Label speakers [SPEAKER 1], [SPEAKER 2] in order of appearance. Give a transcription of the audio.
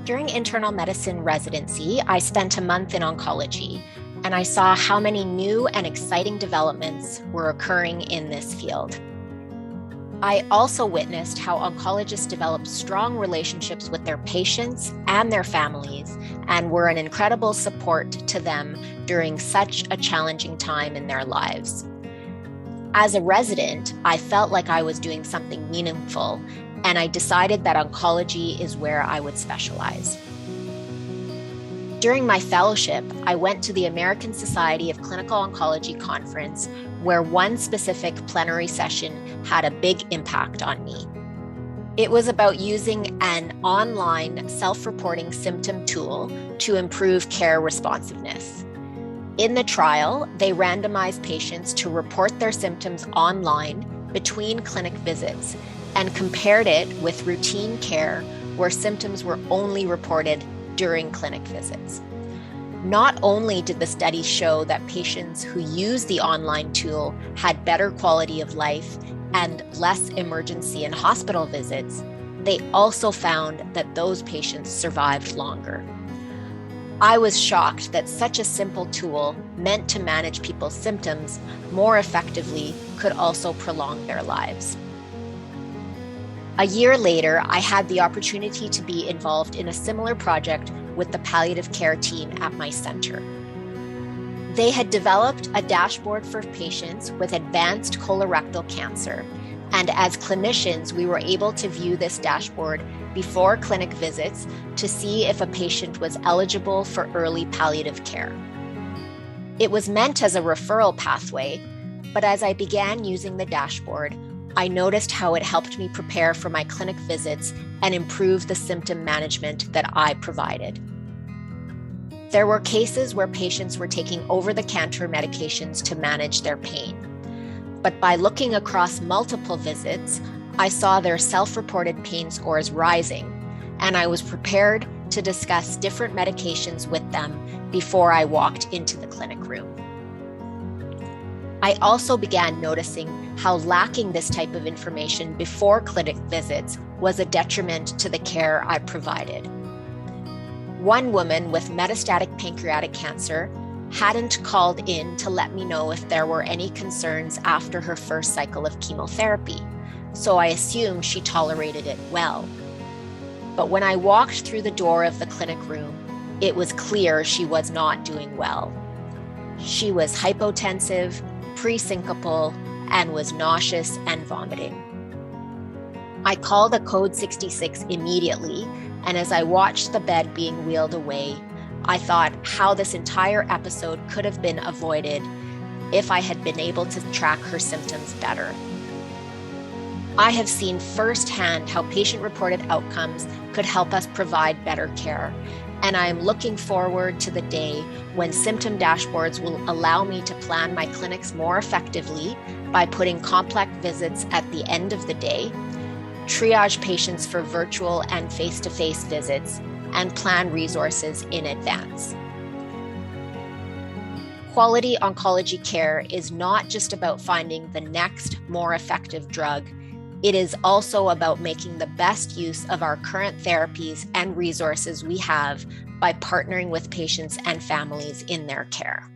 [SPEAKER 1] During internal medicine residency, I spent a month in oncology, and I saw how many new and exciting developments were occurring in this field. I also witnessed how oncologists developed strong relationships with their patients and their families and were an incredible support to them during such a challenging time in their lives. As a resident, I felt like I was doing something meaningful, and I decided that oncology is where I would specialize. During my fellowship, I went to the American Society of Clinical Oncology conference, where one specific plenary session had a big impact on me. It was about using an online self-reporting symptom tool to improve care responsiveness. In the trial, they randomized patients to report their symptoms online between clinic visits and compared it with routine care where symptoms were only reported during clinic visits. Not only did the study show that patients who used the online tool had better quality of life and less emergency and hospital visits, they also found that those patients survived longer. I was shocked that such a simple tool meant to manage people's symptoms more effectively could also prolong their lives. A year later, I had the opportunity to be involved in a similar project with the palliative care team at my center. They had developed a dashboard for patients with advanced colorectal cancer, and as clinicians, we were able to view this dashboard before clinic visits to see if a patient was eligible for early palliative care. It was meant as a referral pathway, but as I began using the dashboard, I noticed how it helped me prepare for my clinic visits and improve the symptom management that I provided. There were cases where patients were taking over-the-counter medications to manage their pain. But by looking across multiple visits, I saw their self-reported pain scores rising, and I was prepared to discuss different medications with them before I walked into the clinic room. I also began noticing how lacking this type of information before clinic visits was a detriment to the care I provided. One woman with metastatic pancreatic cancer hadn't called in to let me know if there were any concerns after her first cycle of chemotherapy, so I assumed she tolerated it well. But when I walked through the door of the clinic room, it was clear she was not doing well. She was hypotensive, pre-syncopal, and was nauseous and vomiting. I called a code 66 immediately, and as I watched the bed being wheeled away, I thought how this entire episode could have been avoided if I had been able to track her symptoms better. I have seen firsthand how patient-reported outcomes could help us provide better care, and I am looking forward to the day when symptom dashboards will allow me to plan my clinics more effectively by putting complex visits at the end of the day, triage patients for virtual and face-to-face visits, and plan resources in advance. Quality oncology care is not just about finding the next, more effective drug. It is also about making the best use of our current therapies and resources we have by partnering with patients and families in their care.